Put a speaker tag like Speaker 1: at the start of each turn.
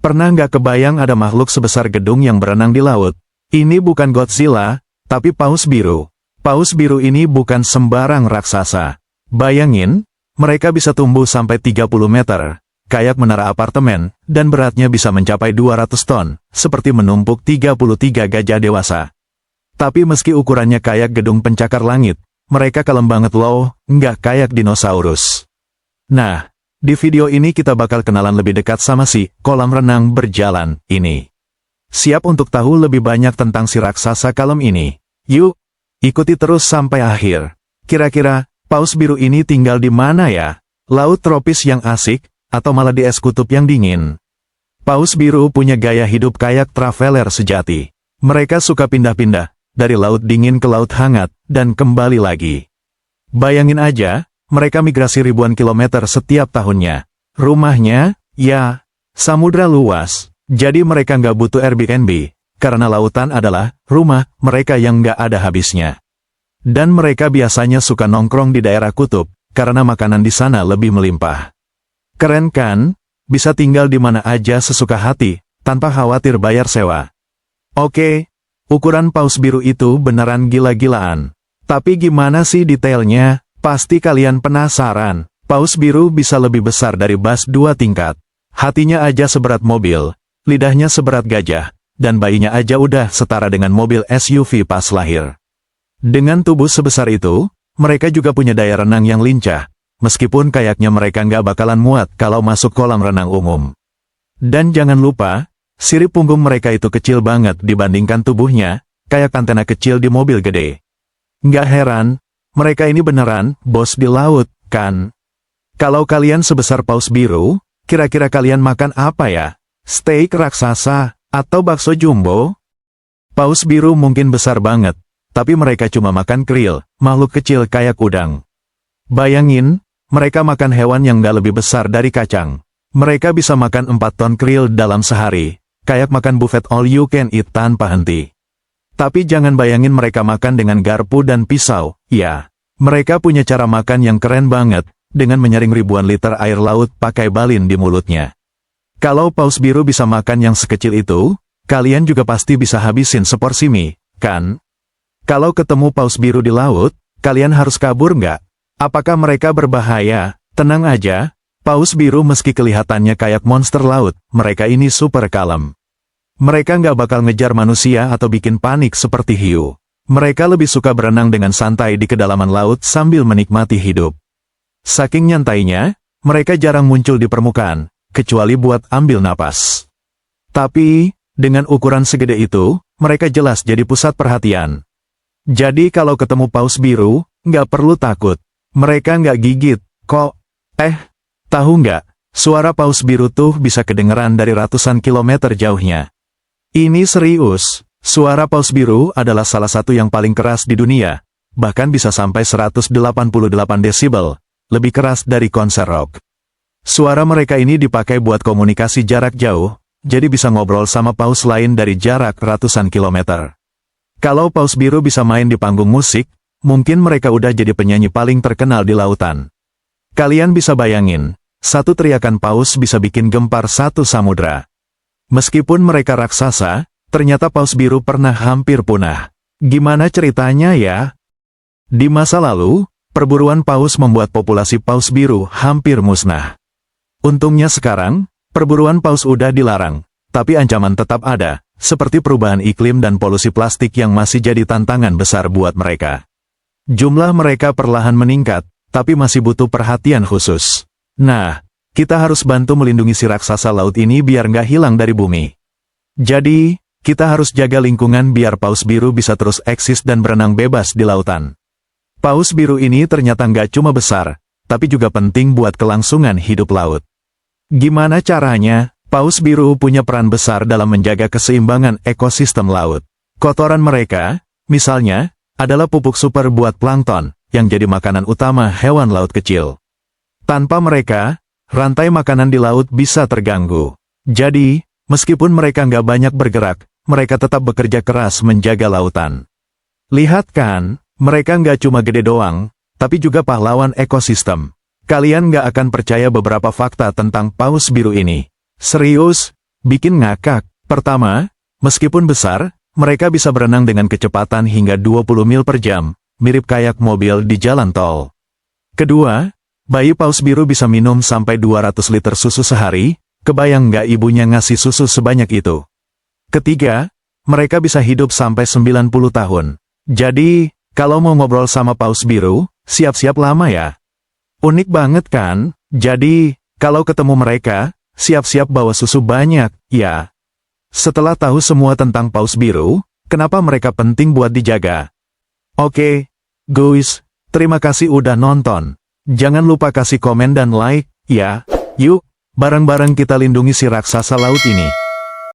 Speaker 1: Pernah nggak kebayang ada makhluk sebesar gedung yang berenang di laut? Ini bukan Godzilla, tapi paus biru. Paus biru ini bukan sembarang raksasa. Bayangin, mereka bisa tumbuh sampai 30 meter, kayak menara apartemen, dan beratnya bisa mencapai 200 ton, seperti menumpuk 33 gajah dewasa. Tapi meski ukurannya kayak gedung pencakar langit, mereka kalem banget loh, nggak kayak dinosaurus. Nah, di video ini kita bakal kenalan lebih dekat sama si kolam renang berjalan ini. Siap untuk tahu lebih banyak tentang si raksasa kalem ini? Yuk, ikuti terus sampai akhir. Kira-kira, paus biru ini tinggal di mana ya? Laut tropis yang asik, atau malah di es kutub yang dingin? Paus biru punya gaya hidup kayak traveler sejati. Mereka suka pindah-pindah, dari laut dingin ke laut hangat, dan kembali lagi. Bayangin aja, mereka migrasi ribuan kilometer setiap tahunnya. Rumahnya, ya, samudra luas. Jadi mereka nggak butuh Airbnb, karena lautan adalah rumah mereka yang nggak ada habisnya. Dan mereka biasanya suka nongkrong di daerah kutub, karena makanan di sana lebih melimpah. Keren kan? Bisa tinggal di mana aja sesuka hati, tanpa khawatir bayar sewa. Oke, ukuran paus biru itu beneran gila-gilaan. Tapi gimana sih detailnya? Pasti kalian penasaran. Paus biru bisa lebih besar dari bas 2 tingkat. Hatinya aja seberat mobil, lidahnya seberat gajah, dan bayinya aja udah setara dengan mobil SUV pas lahir. Dengan tubuh sebesar itu, mereka juga punya daya renang yang lincah, meskipun kayaknya mereka nggak bakalan muat kalau masuk kolam renang umum. Dan jangan lupa, sirip punggung mereka itu kecil banget dibandingkan tubuhnya, kayak antena kecil di mobil gede. Nggak heran, mereka ini beneran bos di laut, kan? Kalau kalian sebesar paus biru, kira-kira kalian makan apa ya? Steak raksasa, atau bakso jumbo? Paus biru mungkin besar banget, tapi mereka cuma makan krill, makhluk kecil kayak udang. Bayangin, mereka makan hewan yang nggak lebih besar dari kacang. Mereka bisa makan 4 ton krill dalam sehari, kayak makan buffet all you can eat tanpa henti. Tapi jangan bayangin mereka makan dengan garpu dan pisau, ya. Mereka punya cara makan yang keren banget, dengan menyaring ribuan liter air laut pakai balin di mulutnya. Kalau paus biru bisa makan yang sekecil itu, kalian juga pasti bisa habisin seporsi mie, kan? Kalau ketemu paus biru di laut, kalian harus kabur nggak? Apakah mereka berbahaya? Tenang aja, paus biru meski kelihatannya kayak monster laut, mereka ini super kalem. Mereka nggak bakal ngejar manusia atau bikin panik seperti hiu. Mereka lebih suka berenang dengan santai di kedalaman laut sambil menikmati hidup. Saking nyantainya, mereka jarang muncul di permukaan, kecuali buat ambil napas. Tapi, dengan ukuran segede itu, mereka jelas jadi pusat perhatian. Jadi kalau ketemu paus biru, nggak perlu takut. Mereka nggak gigit, kok. Tahu nggak, suara paus biru tuh bisa kedengeran dari ratusan kilometer jauhnya. Ini serius, suara paus biru adalah salah satu yang paling keras di dunia, bahkan bisa sampai 188 desibel, lebih keras dari konser rock. Suara mereka ini dipakai buat komunikasi jarak jauh, jadi bisa ngobrol sama paus lain dari jarak ratusan kilometer. Kalau paus biru bisa main di panggung musik, mungkin mereka udah jadi penyanyi paling terkenal di lautan. Kalian bisa bayangin, satu teriakan paus bisa bikin gempar satu samudra. Meskipun mereka raksasa, ternyata paus biru pernah hampir punah. Gimana ceritanya ya? Di masa lalu, perburuan paus membuat populasi paus biru hampir musnah. Untungnya sekarang, perburuan paus udah dilarang, tapi ancaman tetap ada, seperti perubahan iklim dan polusi plastik yang masih jadi tantangan besar buat mereka. Jumlah mereka perlahan meningkat, tapi masih butuh perhatian khusus. Nah, kita harus bantu melindungi si raksasa laut ini biar nggak hilang dari bumi. Jadi, kita harus jaga lingkungan biar paus biru bisa terus eksis dan berenang bebas di lautan. Paus biru ini ternyata nggak cuma besar, tapi juga penting buat kelangsungan hidup laut. Gimana caranya? Paus biru punya peran besar dalam menjaga keseimbangan ekosistem laut. Kotoran mereka, misalnya, adalah pupuk super buat plankton, yang jadi makanan utama hewan laut kecil. Tanpa mereka, rantai makanan di laut bisa terganggu. Jadi, meskipun mereka nggak banyak bergerak, mereka tetap bekerja keras menjaga lautan. Lihat kan, mereka nggak cuma gede doang, tapi juga pahlawan ekosistem. Kalian nggak akan percaya beberapa fakta tentang paus biru ini. Serius, bikin ngakak. Pertama, meskipun besar, mereka bisa berenang dengan kecepatan hingga 20 mil per jam, mirip kayak mobil di jalan tol. Kedua, bayi paus biru bisa minum sampai 200 liter susu sehari, kebayang nggak ibunya ngasih susu sebanyak itu? Ketiga, mereka bisa hidup sampai 90 tahun. Jadi, kalau mau ngobrol sama paus biru, siap-siap lama ya. Unik banget kan? Jadi, kalau ketemu mereka, siap-siap bawa susu banyak, ya. Setelah tahu semua tentang paus biru, kenapa mereka penting buat dijaga? Oke, guys, terima kasih udah nonton. Jangan lupa kasih komen dan like, ya. Yuk, bareng-bareng kita lindungi si raksasa laut ini.